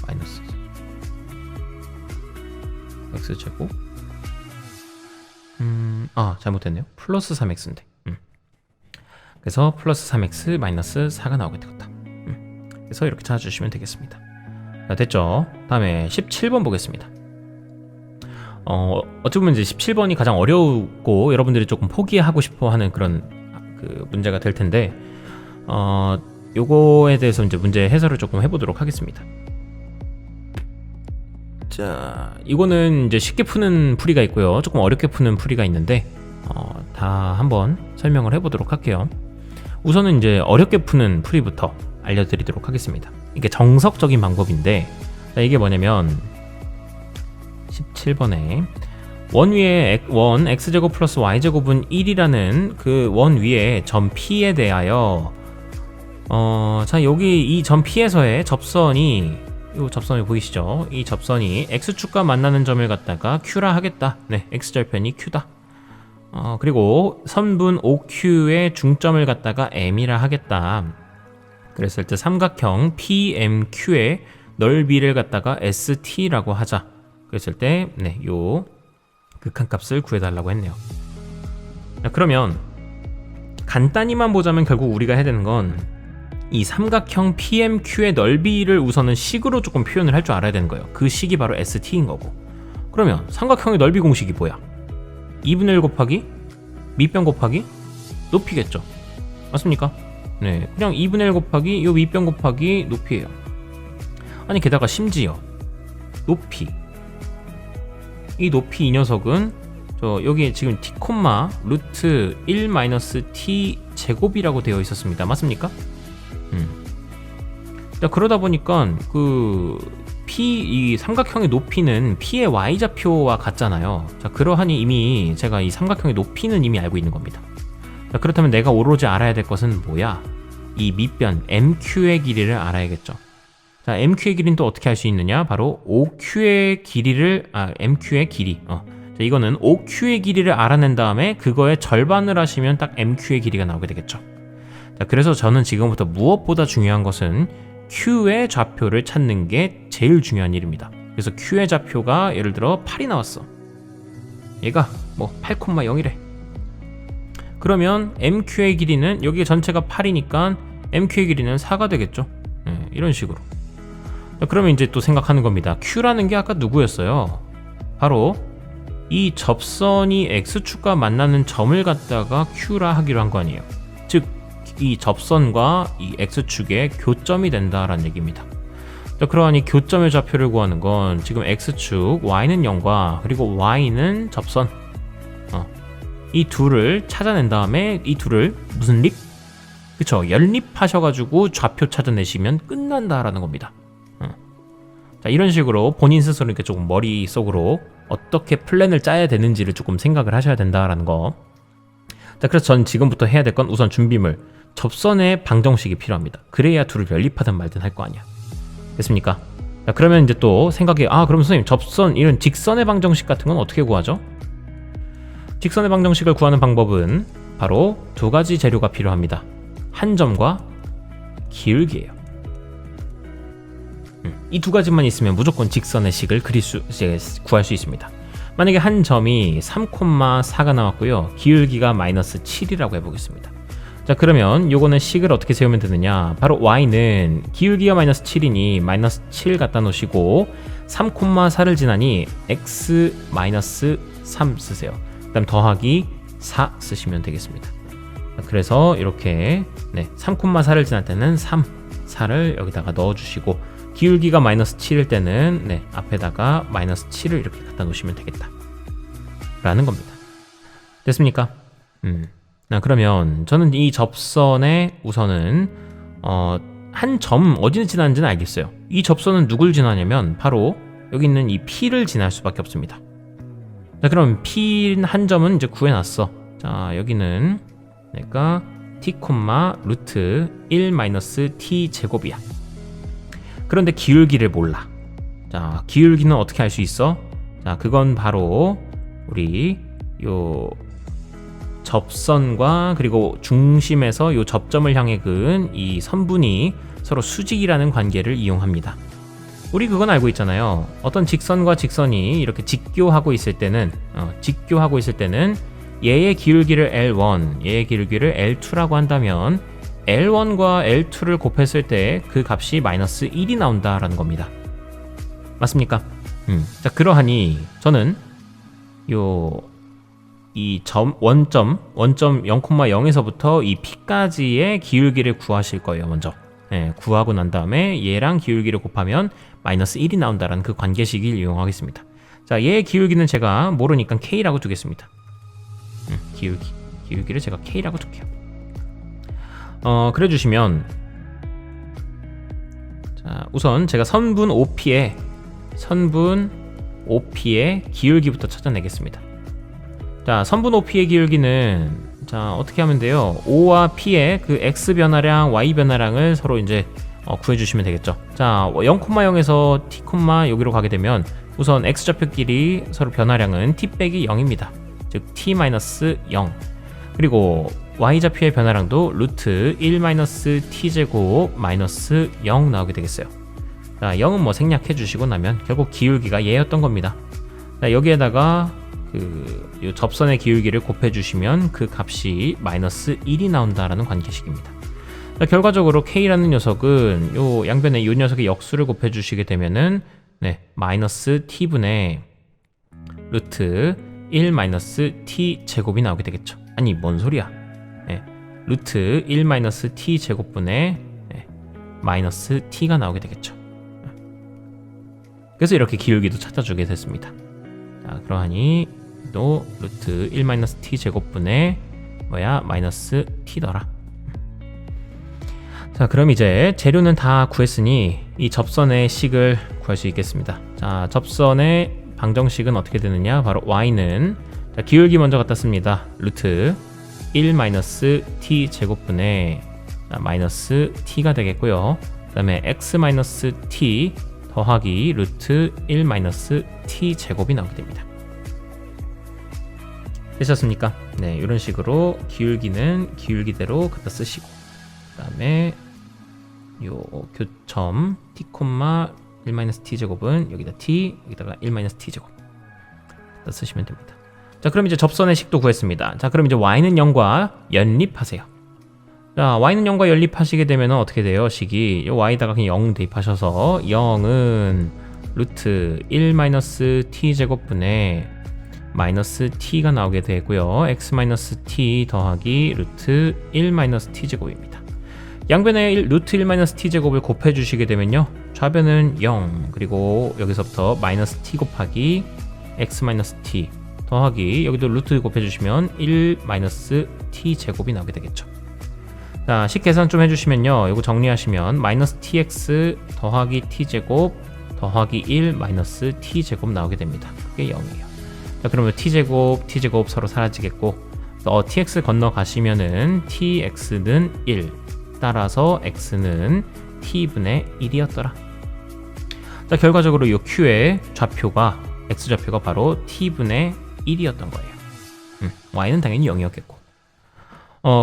[SPEAKER 1] 마이너스 x제곱 잘못했네요. 플러스 3x인데 그래서 플러스 3x -4가 나오게 되겠다. 그래서 이렇게 찾아주시면 되겠습니다. 자, 됐죠? 다음에 17번 보겠습니다. 어찌 보면 이제 17번이 가장 어려우고 여러분들이 조금 포기하고 싶어 하는 그런 그 문제가 될 텐데, 요거에 대해서 이제 문제 해설을 조금 해보도록 하겠습니다. 자, 이거는 이제 쉽게 푸는 풀이가 있고요. 조금 어렵게 푸는 풀이가 있는데, 다 한번 설명을 해보도록 할게요. 우선은 이제 어렵게 푸는 풀이부터 알려드리도록 하겠습니다. 이게 정석적인 방법인데, 자, 이게 뭐냐면 17번에 원 위에 원 x제곱 플러스 y제곱은 1이라는 그 원 위에 점 P에 대하여 자, 여기 이 점 P에서의 접선이 이 접선이 보이시죠? 이 접선이 x축과 만나는 점을 갖다가 Q라 하겠다. 네, x절편이 Q다. 그리고 선분 OQ의 중점을 갖다가 M이라 하겠다. 그랬을 때 삼각형 PMQ의 넓이를 갖다가 st라고 하자. 그랬을 때 요 극한값을 구해달라고 했네요. 자, 그러면 간단히만 보자면 결국 우리가 해야 되는 건 이 삼각형 PMQ의 넓이를 우선은 식으로 조금 표현을 할 줄 알아야 되는 거예요. 그 식이 바로 ST인 거고. 그러면 삼각형의 넓이 공식이 뭐야? 2분의 1 곱하기 밑변 곱하기 높이겠죠. 맞습니까? 네, 그냥 2분의 1 곱하기 요 밑변 곱하기 높이에요. 아니 게다가 심지어 높이, 이 높이 이 녀석은 여기 지금 t, 루트 1 마이너스 t 제곱이라고 되어 있었습니다. 맞습니까? 자, 그러다 보니까 이 삼각형의 높이는 P의 Y좌표와 같잖아요. 자, 그러하니 이미 제가 이 삼각형의 높이는 이미 알고 있는 겁니다. 자, 그렇다면 내가 오로지 알아야 될 것은 뭐야? 이 밑변 MQ의 길이를 알아야겠죠. 자, MQ의 길이는 또 어떻게 할 수 있느냐? 바로 OQ의 길이를, MQ의 길이. 자, 이거는 OQ의 길이를 알아낸 다음에 그거의 절반을 하시면 딱 MQ의 길이가 나오게 되겠죠. 자, 그래서 저는 지금부터 무엇보다 중요한 것은 Q의 좌표를 찾는 게 제일 중요한 일입니다. 그래서 Q의 좌표가 예를 들어 8이 나왔어. 얘가 뭐 8,0이래. 그러면 MQ의 길이는 여기 전체가 8이니까 MQ의 길이는 4가 되겠죠. 이런 식으로. 자, 그러면 이제 또 생각하는 겁니다. Q라는 게 아까 누구였어요? 바로 이 접선이 X축과 만나는 점을 갖다가 Q라 하기로 한 거 아니에요. 즉 이 접선과 이 X축의 교점이 된다라는 얘기입니다. 자, 그러하니 교점의 좌표를 구하는 건 지금 X축 Y는 0과 그리고 Y는 접선, 이 둘을 찾아낸 다음에 이 둘을 무슨 립? 그쵸, 연립하셔가지고 좌표 찾아내시면 끝난다라는 겁니다. 자, 이런 식으로 본인 스스로 이렇게 조금 머릿속으로 어떻게 플랜을 짜야 되는지를 조금 생각을 하셔야 된다라는 거. 자, 그래서 전 지금부터 해야 될 건 우선 준비물, 접선의 방정식이 필요합니다. 그래야 둘을 연립하든 말든 할 거 아니야. 됐습니까? 자, 그러면 이제 또 생각해, 그럼 선생님 접선, 이런 직선의 방정식 같은 건 어떻게 구하죠? 직선의 방정식을 구하는 방법은 바로 두 가지 재료가 필요합니다. 한 점과 기울기예요. 이 두 가지만 있으면 무조건 직선의 식을 구할 수 있습니다. 만약에 한 점이 3,4가 나왔고요, 기울기가 마이너스 7이라고 해보겠습니다. 자, 그러면 요거는 식을 어떻게 세우면 되느냐? 바로 y는 기울기가 마이너스 7이니 마이너스 7 갖다 놓으시고 3,4를 지나니 x 마이너스 3 쓰세요. 그 다음 더하기 4 쓰시면 되겠습니다. 자, 그래서 이렇게 3,4를 지날 때는 4를 여기다가 넣어주시고, 기울기가 마이너스 7일 때는 앞에다가 마이너스 7을 이렇게 갖다 놓으시면 되겠다 라는 겁니다. 됐습니까? 그러면 저는 이 접선에 우선은 한 점 어디를 지나는지는 알겠어요. 이 접선은 누굴 지나냐면 바로 여기 있는 이 P를 지날 수밖에 없습니다. 자, 그럼 P 한 점은 이제 구해놨어. 자, 여기는 내가 t, 루트 1 마이너스 t 제곱이야. 그런데 기울기를 몰라. 자, 기울기는 어떻게 알 수 있어? 자, 그건 바로 우리 요 접선과 그리고 중심에서 요 접점을 향해 그은 이 선분이 서로 수직이라는 관계를 이용합니다. 우리 그건 알고 있잖아요. 어떤 직선과 직선이 이렇게 직교하고 있을 때는 얘의 기울기를 L1, 얘의 기울기를 L2라고 한다면 L1과 L2를 곱했을 때 그 값이 마이너스 1이 나온다라는 겁니다. 맞습니까? 자, 그러하니 저는 이 원점 0,0에서부터 이 P까지의 기울기를 구하실 거예요. 먼저 구하고 난 다음에 얘랑 기울기를 곱하면 마이너스 1이 나온다라는 그 관계식을 이용하겠습니다. 자, 얘의 기울기는 제가 모르니까 K라고 두겠습니다. 기울기를 제가 K라고 둘게요. 그래 주시면, 자, 우선 제가 선분 OP의 기울기부터 찾아내겠습니다. 자, 선분 OP의 기울기는 자, 어떻게 하면 돼요? O와 P의 그 X 변화량, Y 변화량을 서로 이제 구해주시면 되겠죠. 자, 0,0에서 t, 여기로 가게 되면 우선 X좌표끼리 서로 변화량은 t 빼기 0입니다. 즉 t-0. 그리고 Y좌표의 변화량도 루트 1 마이너스 t제곱 마이너스 0 나오게 되겠어요. 자, 0은 뭐 생략해 주시고 나면 결국 기울기가 얘였던 겁니다. 자, 여기에다가 요 접선의 기울기를 곱해 주시면 그 값이 마이너스 1이 나온다라는 관계식입니다. 자, 결과적으로 K라는 녀석은 요 양변에 요 녀석의 역수를 곱해 주시게 되면은 마이너스 T분의 루트 1 마이너스 T 제곱이 나오게 되겠죠. 아니 뭔 소리야. 루트 1 마이너스 T 제곱분의 마이너스 T가 나오게 되겠죠. 그래서 이렇게 기울기도 찾아주게 됐습니다. 자, 그러하니 또 루트 1 마이너스 T 제곱분의 마이너스 T더라. 자, 그럼 이제 재료는 다 구했으니 이 접선의 식을 구할 수 있겠습니다. 자, 접선의 방정식은 어떻게 되느냐? 바로 y는 자, 기울기 먼저 갖다 씁니다. 루트 1 마이너스 t 제곱분의 마이너스 t가 되겠고요. 그 다음에 x 마이너스 t 더하기 루트 1 마이너스 t 제곱이 나오게 됩니다. 되셨습니까? 네, 이런 식으로 기울기는 기울기대로 갖다 쓰시고, 그 다음에 요 교점 t, 1-t 제곱은 여기다 t, 여기다가 1-t 제곱 갖다 쓰시면 됩니다. 자, 그럼 이제 접선의 식도 구했습니다. 자, 그럼 이제 y는 0과 연립하세요. 자, y는 0과 연립하시게 되면 어떻게 돼요? 식이 요 y다가 그냥 0 대입하셔서 0은 루트 1-t 제곱분의 마이너스 t가 나오게 되고요. x-t 더하기 루트 1-t 제곱입니다. 양변에 루트 1-t 제곱을 곱해 주시게 되면요, 좌변은 0, 그리고 여기서부터 마이너스 t 곱하기 x-t 더하기 여기도 루트 곱해 주시면 1-t 제곱이 나오게 되겠죠. 자, 식 계산 좀 해주시면요, 이거 정리하시면 마이너스 tx 더하기 t 제곱 더하기 1-t 제곱 나오게 됩니다. 그게 0이에요. 자, 그러면 t제곱 서로 사라지겠고, tx 건너가시면은 tx는 1, 따라서 x는 t분의 1이었더라. 자, 결과적으로 이 q의 좌표가, x좌표가 바로 t분의 1이었던 거예요. y는 당연히 0이었겠고.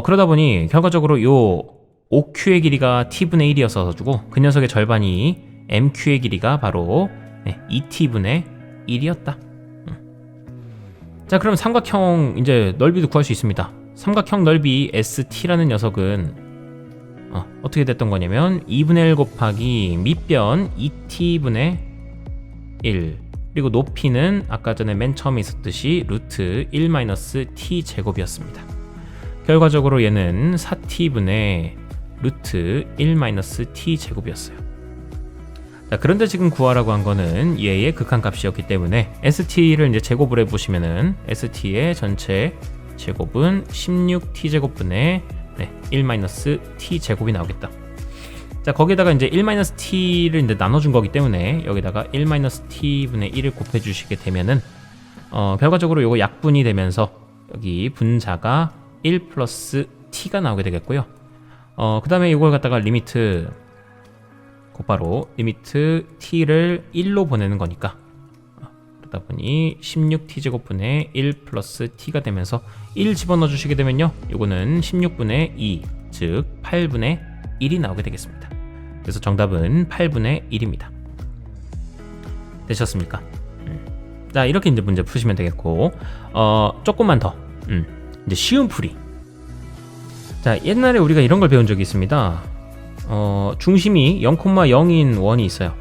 [SPEAKER 1] 그러다 보니 결과적으로 요 OQ의 길이가 t분의 1이었어가지고 그 녀석의 절반이 MQ의 길이가 바로 2t분의 1이었다. 자, 그럼 삼각형 이제 넓이도 구할 수 있습니다. 삼각형 넓이 ST라는 녀석은 어떻게 됐던 거냐면 2분의 1 곱하기 밑변 2t분의 1, 그리고 높이는 아까 전에 맨 처음에 있었듯이 루트 1-t 제곱이었습니다. 결과적으로 얘는 4t분의 루트 1-t 제곱이었어요. 자, 그런데 지금 구하라고 한 거는 얘의 극한값이었기 때문에 ST를 이제 제곱을 해보시면은 ST의 전체 제곱은 16t 제곱분의 1-t 제곱이 나오겠다. 자, 거기다가 이제 1-t를 이제 나눠준 거기 때문에 여기다가 1-t분의 1을 곱해주시게 되면은 결과적으로 요거 약분이 되면서 여기 분자가 1 플러스 t가 나오게 되겠고요. 그 다음에 이걸 갖다가 리미트 곧바로 리미트 t를 1로 보내는 거니까 그러다 보니 16t 제곱분의 1 플러스 t가 되면서 1 집어넣어 주시게 되면요, 요거는 16분의 2, 즉 8분의 1이 나오게 되겠습니다. 그래서 정답은 8분의 1입니다. 되셨습니까? 자, 이렇게 이제 문제 푸시면 되겠고, 조금만 더 이제 쉬운 풀이. 자, 옛날에 우리가 이런 걸 배운 적이 있습니다. 중심이 0,0인 원이 있어요.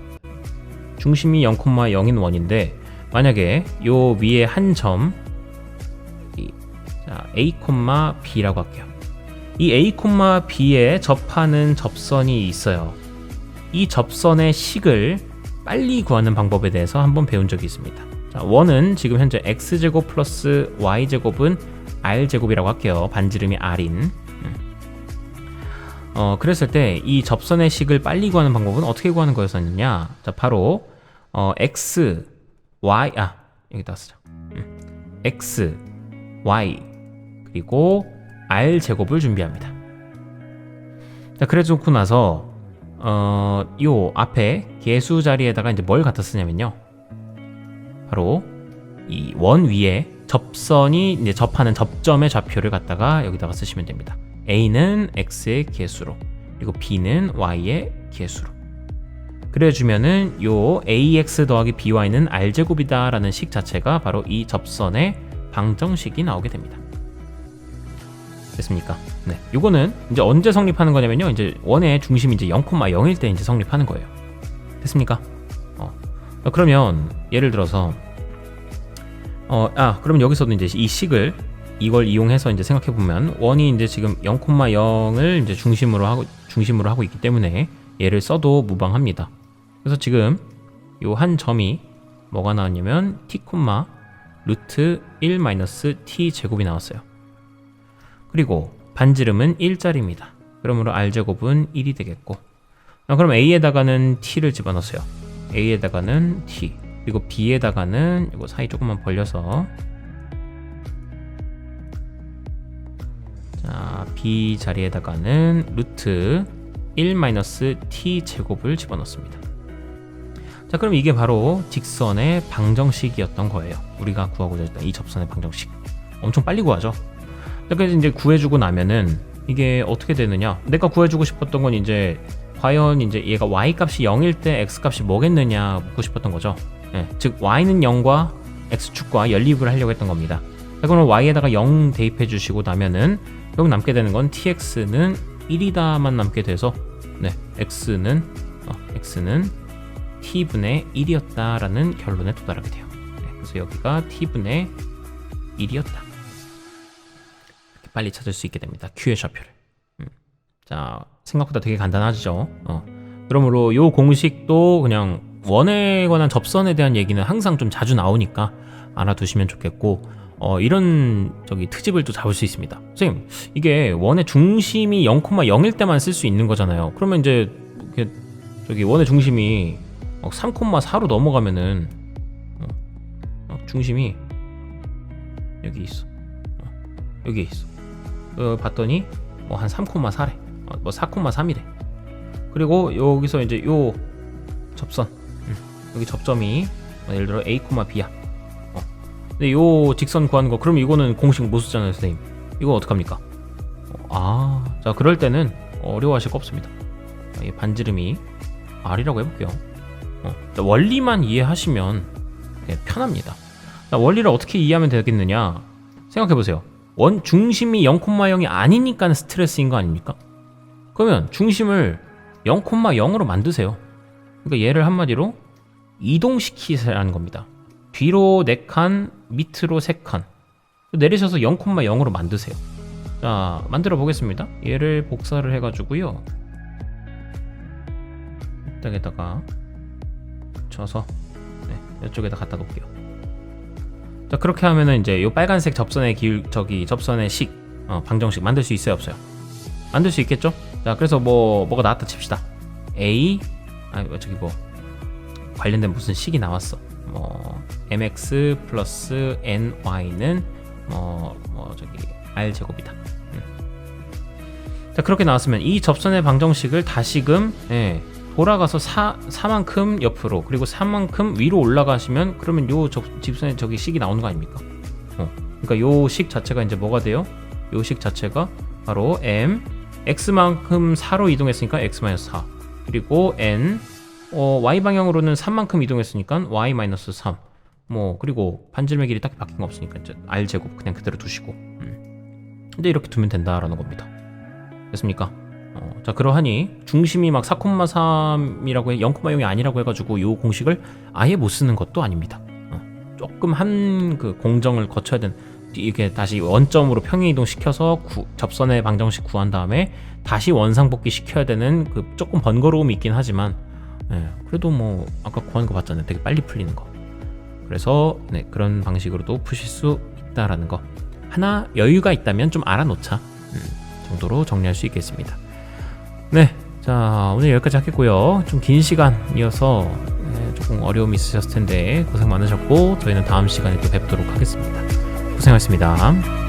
[SPEAKER 1] 중심이 0,0인 원인데 만약에 요 위에 한 점 A, B라고 할게요. 이 A, B에 접하는 접선이 있어요. 이 접선의 식을 빨리 구하는 방법에 대해서 한번 배운 적이 있습니다. 자, 원은 지금 현재 x제곱 플러스 y제곱은 r제곱이라고 할게요. 반지름이 r인. 그랬을 때 이 접선의 식을 빨리 구하는 방법은 어떻게 구하는 거였었느냐? 자, 바로 x, y, 여기다 쓰자. x, y 그리고 r 제곱을 준비합니다. 자, 그래 놓고 나서 요 앞에 계수 자리에다가 이제 뭘 갖다 쓰냐면요, 바로 이 원 위에 접선이 이제 접하는 접점의 좌표를 갖다가 여기다가 쓰시면 됩니다. A는 x의 개수로, 그리고 B는 y의 개수로. 그래주면은 요 ax 더하기 by는 r제곱이다 라는 식 자체가 바로 이 접선의 방정식이 나오게 됩니다. 됐습니까? 네, 요거는 이제 언제 성립하는 거냐면요, 이제 원의 중심이 이제 0,0일 때 이제 성립하는 거예요. 됐습니까? 그러면 예를 들어서 그럼 여기서도 이제 이 식을 이걸 이용해서 이제 생각해 보면 원이 이제 지금 0,0을 이제 중심으로 하고 있기 때문에 얘를 써도 무방합니다. 그래서 지금 요 한 점이 뭐가 나왔냐면 t, 루트 1 마이너스 t 제곱이 나왔어요. 그리고 반지름은 1짜리입니다. 그러므로 r제곱은 1이 되겠고, 그럼 a에다가는 t를 집어넣었어요. a에다가는 t, 그리고 b에다가는 이거 사이 조금만 벌려서 자, b 자리에다가는 루트 1 마이너스 t 제곱을 집어넣습니다. 자, 그럼 이게 바로 직선의 방정식이었던 거예요. 우리가 구하고자 했던 이 접선의 방정식. 엄청 빨리 구하죠. 그래서 이제 구해주고 나면은 이게 어떻게 되느냐? 내가 구해주고 싶었던 건 이제 과연 이제 얘가 y 값이 0일 때 x 값이 뭐겠느냐 묻고 싶었던 거죠. 네, 즉 y는 0과 x축과 연립을 하려고 했던 겁니다. 자, 그럼 y에다가 0 대입해 주시고 나면은 결국 남게 되는 건 tx는 1이다만 남게 돼서 네, x는 t분의 1이었다라는 결론에 도달하게 돼요. 네, 그래서 여기가 t분의 1이었다. 이렇게 빨리 찾을 수 있게 됩니다. Q의 좌표를. 자, 생각보다 되게 간단하죠. 그러므로 이 공식도 그냥 원에 관한 접선에 대한 얘기는 항상 좀 자주 나오니까 알아두시면 좋겠고, 이런 트집을 또 잡을 수 있습니다. 선생님, 이게 원의 중심이 0,0일 때만 쓸 수 있는 거잖아요. 그러면 이제 원의 중심이 3,4로 넘어가면은 중심이 여기 있어. 여기 있어. 봤더니 한 3,4래. 4,3이래. 그리고 여기서 이제 요 접선, 여기 접점이 예를 들어 a, b야. 근데 요 직선 구하는 거, 그럼 이거는 공식 못 쓰잖아요, 선생님. 이거 어떡합니까? 자, 그럴 때는 어려워하실 거 없습니다. 이 반지름이 r이라고 해볼게요. 원리만 이해하시면 편합니다. 자, 원리를 어떻게 이해하면 되겠느냐? 생각해보세요. 원 중심이 0,0이 아니니까 스트레스인 거 아닙니까? 그러면 중심을 0,0으로 만드세요. 그러니까 얘를 한마디로 이동시키라는 겁니다. 뒤로 4칸, 밑으로 3칸 내리셔서 0,0으로 만드세요. 자, 만들어 보겠습니다. 얘를 복사를 해가지고요, 이쪽에다가 붙여서 이쪽에다 갖다 놓을게요. 자, 그렇게 하면은 이제 요 빨간색 접선의 접선의 식, 방정식 만들 수 있어요, 없어요? 만들 수 있겠죠? 자, 그래서 뭐가 나왔다 칩시다. 관련된 무슨 식이 나왔어. mx 플러스 ny는 r제곱이다. 자, 그렇게 나왔으면 이 접선의 방정식을 다시금 돌아가서 4만큼 옆으로, 그리고 4만큼 위로 올라가시면, 그러면 요 집선의 식이 나오는 거 아닙니까? 그러니까 요 식 자체가 이제 뭐가 돼요? 요 식 자체가 바로 m x만큼 4로 이동했으니까 x-4, 그리고 n y 방향으로는 3만큼 이동했으니까 y-3, 그리고 반지름의 길이 딱히 바뀐 거 없으니까 이제 r제곱 그냥 그대로 두시고, 근데 이렇게 두면 된다라는 겁니다. 됐습니까? 자, 그러하니 중심이 막 4,3이라고 0,0이 아니라고 해가지고 요 공식을 아예 못 쓰는 것도 아닙니다. 조금 한 공정을 거쳐야 되는, 이게 다시 원점으로 평행 이동 시켜서 접선의 방정식 구한 다음에 다시 원상복귀 시켜야 되는 조금 번거로움이 있긴 하지만, 그래도 아까 구한 거 봤잖아요. 되게 빨리 풀리는 거. 그래서 그런 방식으로도 푸실 수 있다라는 거 하나 여유가 있다면 좀 알아놓자 정도로 정리할 수 있겠습니다. 자, 오늘 여기까지 하겠고요. 좀 긴 시간이어서 조금 어려움이 있으셨을 텐데 고생 많으셨고, 저희는 다음 시간에 또 뵙도록 하겠습니다. 고생하셨습니다.